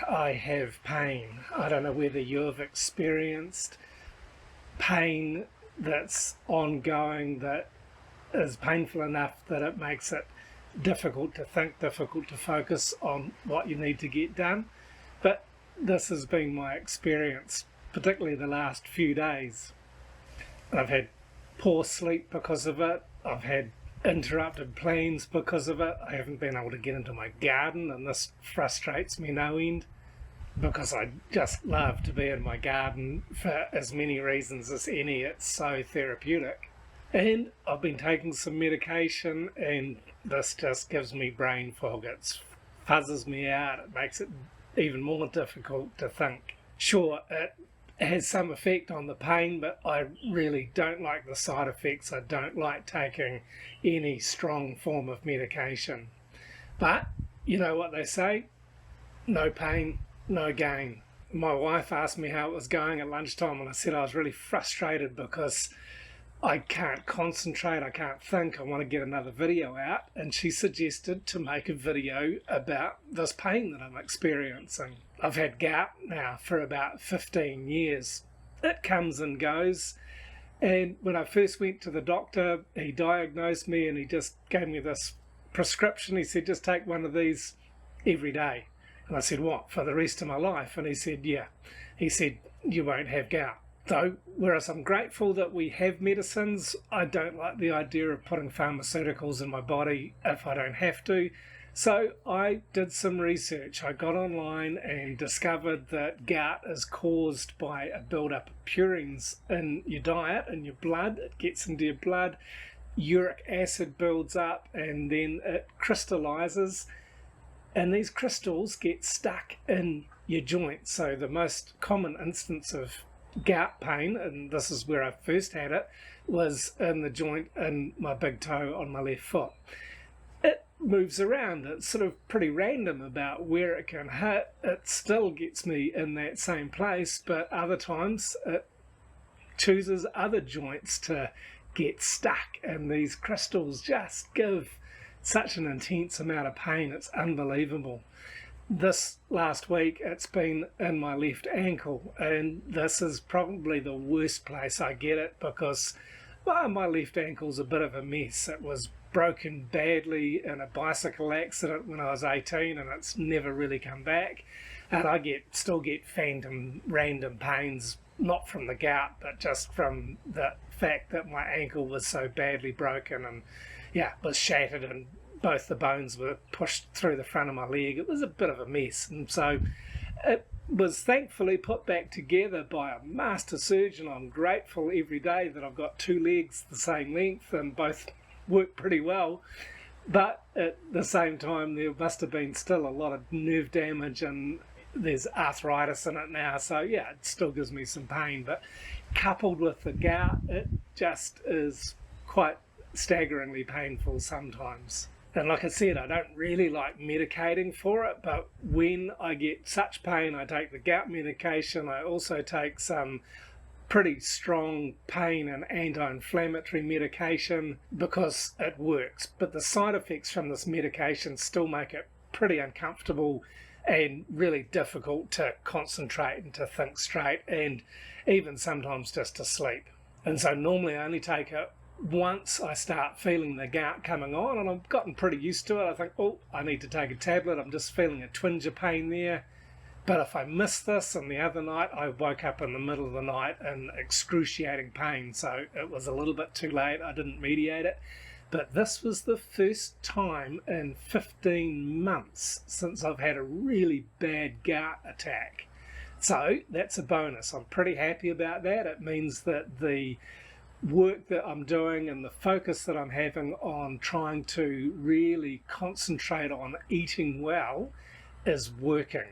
I have pain. I don't know whether you've experienced pain that's ongoing, that is painful enough that it makes it difficult to think, difficult to focus on what you need to get done. But this has been my experience, particularly the last few days. I've had poor sleep because of it. I've had interrupted plans because of it. I haven't been able to get into my garden, and this frustrates me no end because I just love to be in my garden for as many reasons as any. It's so therapeutic. And I've been taking some medication, and this just gives me brain fog. It fuzzes me out. It makes it even more difficult to think. Sure, it has some effect on the pain, but I really don't like the side effects. I don't like taking any strong form of medication. But you know what they say, no pain, no gain. My wife asked me how it was going at lunchtime, and I said I was really frustrated because I can't concentrate, I can't think, I want to get another video out, and she suggested to make a video about this pain that I'm experiencing. I've had gout now for about 15 years. It comes and goes, and when I first went to the doctor, he diagnosed me and he just gave me this prescription. He said, just take one of these every day. And I said, what, for the rest of my life? And he said, yeah. He said, you won't have gout. So, whereas I'm grateful that we have medicines, I don't like the idea of putting pharmaceuticals in my body if I don't have to. So I did some research. I got online and discovered that gout is caused by a build-up of purines in your diet, in your blood. It gets into your blood, uric acid builds up, and then it crystallizes. And these crystals get stuck in your joints. So the most common instance of gout pain, and this is where I first had it, was in the joint in my big toe on my left foot. It moves around. It's sort of pretty random about where it can hit. It still gets me in that same place, but other times it chooses other joints to get stuck, and these crystals just give such an intense amount of pain. It's unbelievable. This last week it's been in my left ankle, and this is probably the worst place I get it because, well, my left ankle's a bit of a mess. It was broken badly in a bicycle accident when I was 18, and it's never really come back. And I still get phantom random pains, not from the gout, but just from the fact that my ankle was so badly broken and was shattered, and both the bones were pushed through the front of my leg. It was a bit of a mess, and so it was thankfully put back together by a master surgeon. I'm grateful every day that I've got two legs the same length and both work pretty well, but at the same time there must have been still a lot of nerve damage, and there's arthritis in it now, so yeah, it still gives me some pain. But coupled with the gout, it just is quite staggeringly painful sometimes. And like I said, I don't really like medicating for it, but when I get such pain, I take the gout medication. I also take some pretty strong pain and anti-inflammatory medication because it works. But the side effects from this medication still make it pretty uncomfortable and really difficult to concentrate and to think straight, and even sometimes just to sleep. And so normally I only take it once I start feeling the gout coming on, and I've gotten pretty used to it. I think, oh, I need to take a tablet, I'm just feeling a twinge of pain there. But if I miss this, and the other night I woke up in the middle of the night in excruciating pain, so it was a little bit too late, I didn't mediate it. But this was the first time in 15 months since I've had a really bad gout attack. So that's a bonus. I'm pretty happy about that. It means that the work that I'm doing and the focus that I'm having on trying to really concentrate on eating well is working.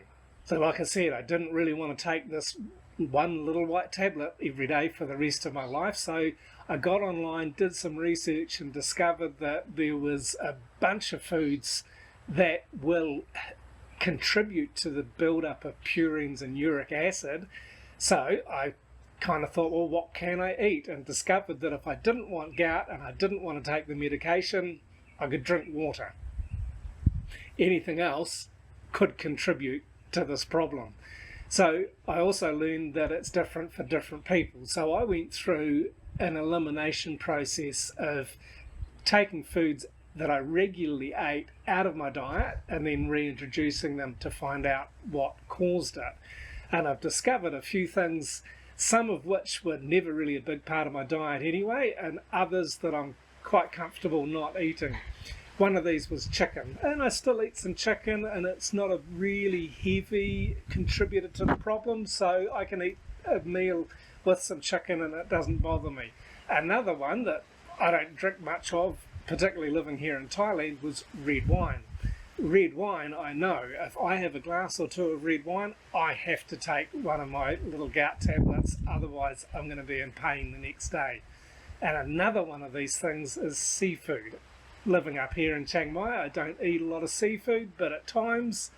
So like I said, I didn't really want to take this one little white tablet every day for the rest of my life, so I got online, did some research, and discovered that there was a bunch of foods that will contribute to the build-up of purines and uric acid. So I kind of thought, well, what can I eat? And discovered that if I didn't want gout and I didn't want to take the medication, I could drink water. Anything else could contribute to this problem. So I also learned that it's different for different people. So I went through an elimination process of taking foods that I regularly ate out of my diet and then reintroducing them to find out what caused it. And I've discovered a few things, some of which were never really a big part of my diet anyway, and others that I'm quite comfortable not eating. One of these was chicken, and I still eat some chicken, and it's not a really heavy contributor to the problem, so I can eat a meal with some chicken and it doesn't bother me. Another one that I don't drink much of, particularly living here in Thailand, was red wine. Red wine, I know, if I have a glass or two of red wine, I have to take one of my little gout tablets, otherwise I'm going to be in pain the next day. And another one of these things is seafood. Living up here in Chiang Mai, I don't eat a lot of seafood, but at times,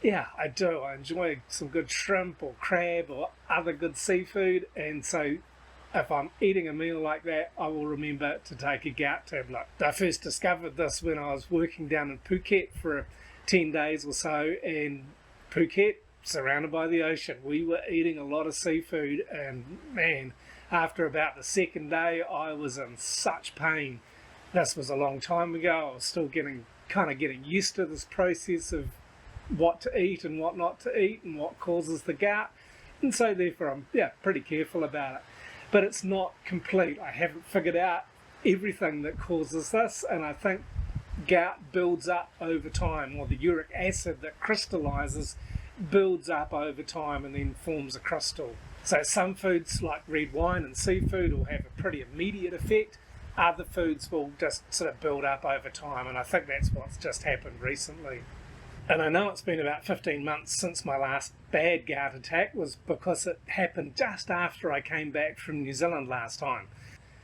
yeah, I do. I enjoy some good shrimp or crab or other good seafood, and so if I'm eating a meal like that, I will remember to take a gout tablet. I first discovered this when I was working down in Phuket for 10 days or so, and Phuket, surrounded by the ocean, we were eating a lot of seafood, and man, after about the second day, I was in such pain. This was a long time ago. I was still getting used to this process of what to eat and what not to eat and what causes the gout, and so therefore I'm pretty careful about it. But it's not complete. I haven't figured out everything that causes this, and I think gout builds up over time, or the uric acid that crystallizes builds up over time and then forms a crystal. So some foods like red wine and seafood will have a pretty immediate effect. Other foods will just sort of build up over time, and I think that's what's just happened recently. And I know it's been about 15 months since my last bad gout attack, was because it happened just after I came back from New Zealand last time.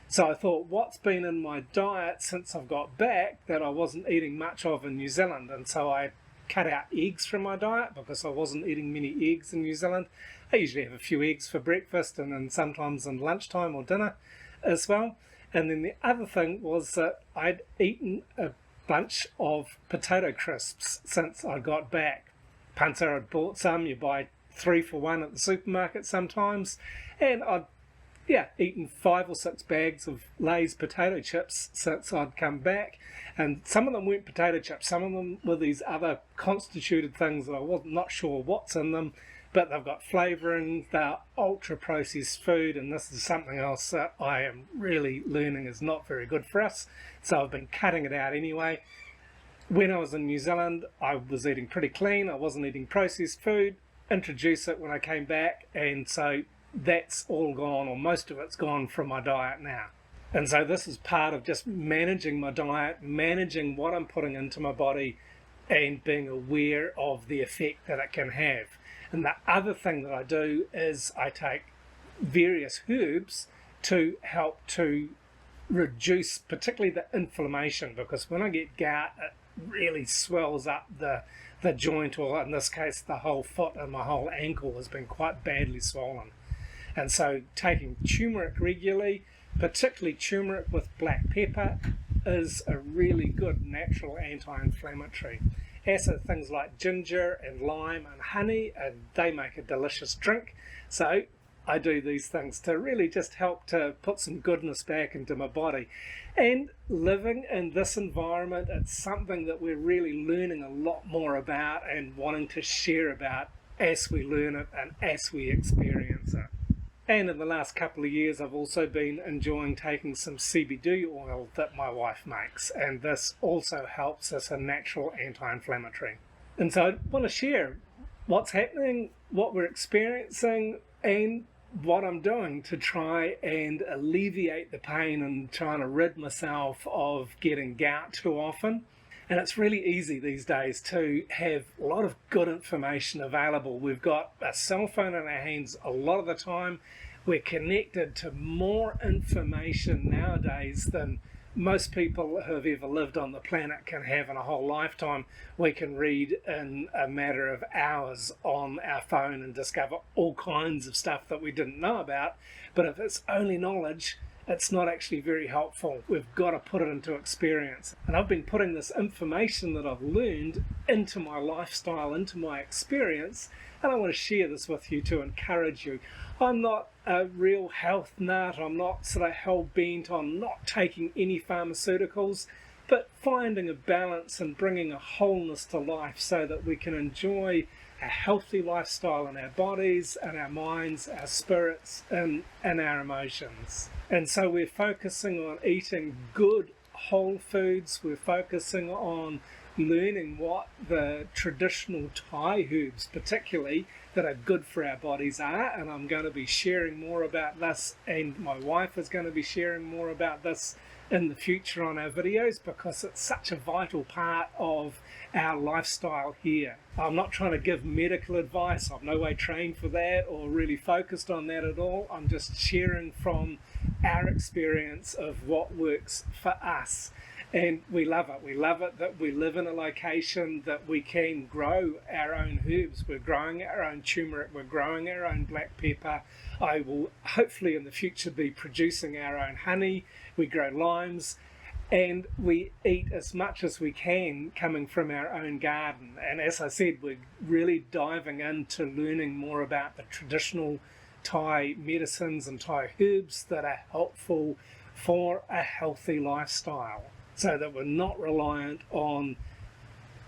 So I thought, what's been in my diet since I've got back that I wasn't eating much of in New Zealand? And so I cut out eggs from my diet because I wasn't eating many eggs in New Zealand. I usually have a few eggs for breakfast and then sometimes in lunchtime or dinner as well. And then the other thing was that I'd eaten a bunch of potato crisps since I got back. Punter had bought some. You buy 3 for 1 at the supermarket sometimes, and I'd eaten 5 or 6 bags of Lay's potato chips since I'd come back, and some of them weren't potato chips, some of them were these other constituted things that I was not sure what's in them, but they've got flavouring, they're ultra processed food, and this is something else that I am really learning is not very good for us, so I've been cutting it out anyway. When I was in New Zealand, I was eating pretty clean, I wasn't eating processed food, introduced it when I came back, and so that's all gone, or most of it's gone from my diet now. And so this is part of just managing my diet, managing what I'm putting into my body, and being aware of the effect that it can have. And the other thing that I do is I take various herbs to help to reduce particularly the inflammation, because when I get gout, it really swells up the joint, or in this case the whole foot, and my whole ankle has been quite badly swollen. And so taking turmeric regularly, particularly turmeric with black pepper, is a really good natural anti-inflammatory. Also things like ginger and lime and honey, and they make a delicious drink. So I do these things to really just help to put some goodness back into my body. And living in this environment, it's something that we're really learning a lot more about and wanting to share about as we learn it and as we experience it. And in the last couple of years, I've also been enjoying taking some CBD oil that my wife makes, and this also helps as a natural anti-inflammatory. And so I want to share what's happening, what we're experiencing, and what I'm doing to try and alleviate the pain and trying to rid myself of getting gout too often. And it's really easy these days to have a lot of good information available. We've got a cell phone in our hands a lot of the time. We're connected to more information nowadays than most people who have ever lived on the planet can have in a whole lifetime. We can read in a matter of hours on our phone and discover all kinds of stuff that we didn't know about. But if it's only knowledge, it's not actually very helpful. We've got to put it into experience. And I've been putting this information that I've learned into my lifestyle, into my experience, and I want to share this with you to encourage you. I'm not a real health nut. I'm not sort of hell-bent on not taking any pharmaceuticals, but finding a balance and bringing a wholeness to life so that we can enjoy a healthy lifestyle in our bodies and our minds, our spirits and our emotions. And so we're focusing on eating good whole foods. We're focusing on learning what the traditional Thai herbs particularly that are good for our bodies are, and I'm going to be sharing more about this, and my wife is going to be sharing more about this in the future on our videos, because it's such a vital part of our lifestyle here. I'm not trying to give medical advice. I'm no way trained for that or really focused on that at all. I'm just sharing from our experience of what works for us. And we love it. We love it that we live in a location that we can grow our own herbs. We're growing our own turmeric. We're growing our own black pepper. I will hopefully in the future be producing our own honey. We grow limes. And we eat as much as we can coming from our own garden. And as I said, we're really diving into learning more about the traditional Thai medicines and Thai herbs that are helpful for a healthy lifestyle, so that we're not reliant on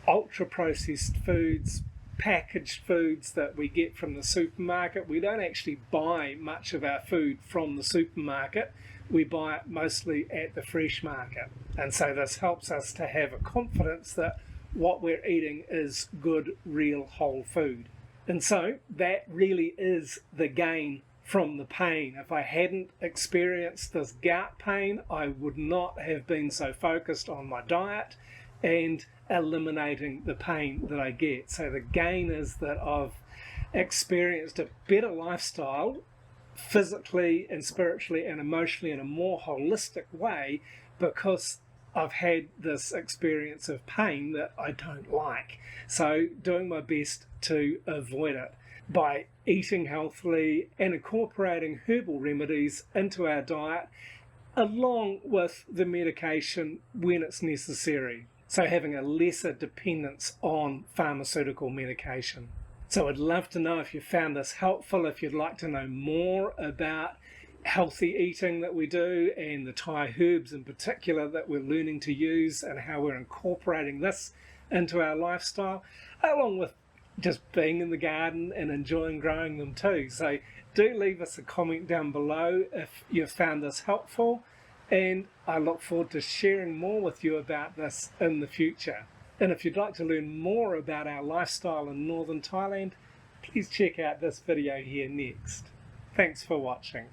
ultra-processed foods, packaged foods that we get from the supermarket. We don't actually buy much of our food from the supermarket. We buy it mostly at the fresh market. And so this helps us to have a confidence that what we're eating is good, real, whole food. And so that really is the gain from the pain. If I hadn't experienced this gout pain, I would not have been so focused on my diet and eliminating the pain that I get. So the gain is that I've experienced a better lifestyle physically and spiritually and emotionally in a more holistic way, because I've had this experience of pain that I don't like. So doing my best to avoid it by eating healthily and incorporating herbal remedies into our diet along with the medication when it's necessary. So having a lesser dependence on pharmaceutical medication. So I'd love to know if you found this helpful, if you'd like to know more about healthy eating that we do and the Thai herbs in particular that we're learning to use and how we're incorporating this into our lifestyle, along with just being in the garden and enjoying growing them too. So do leave us a comment down below if you found this helpful, and I look forward to sharing more with you about this in the future. And if you'd like to learn more about our lifestyle in northern Thailand, please check out this video here next. Thanks for watching.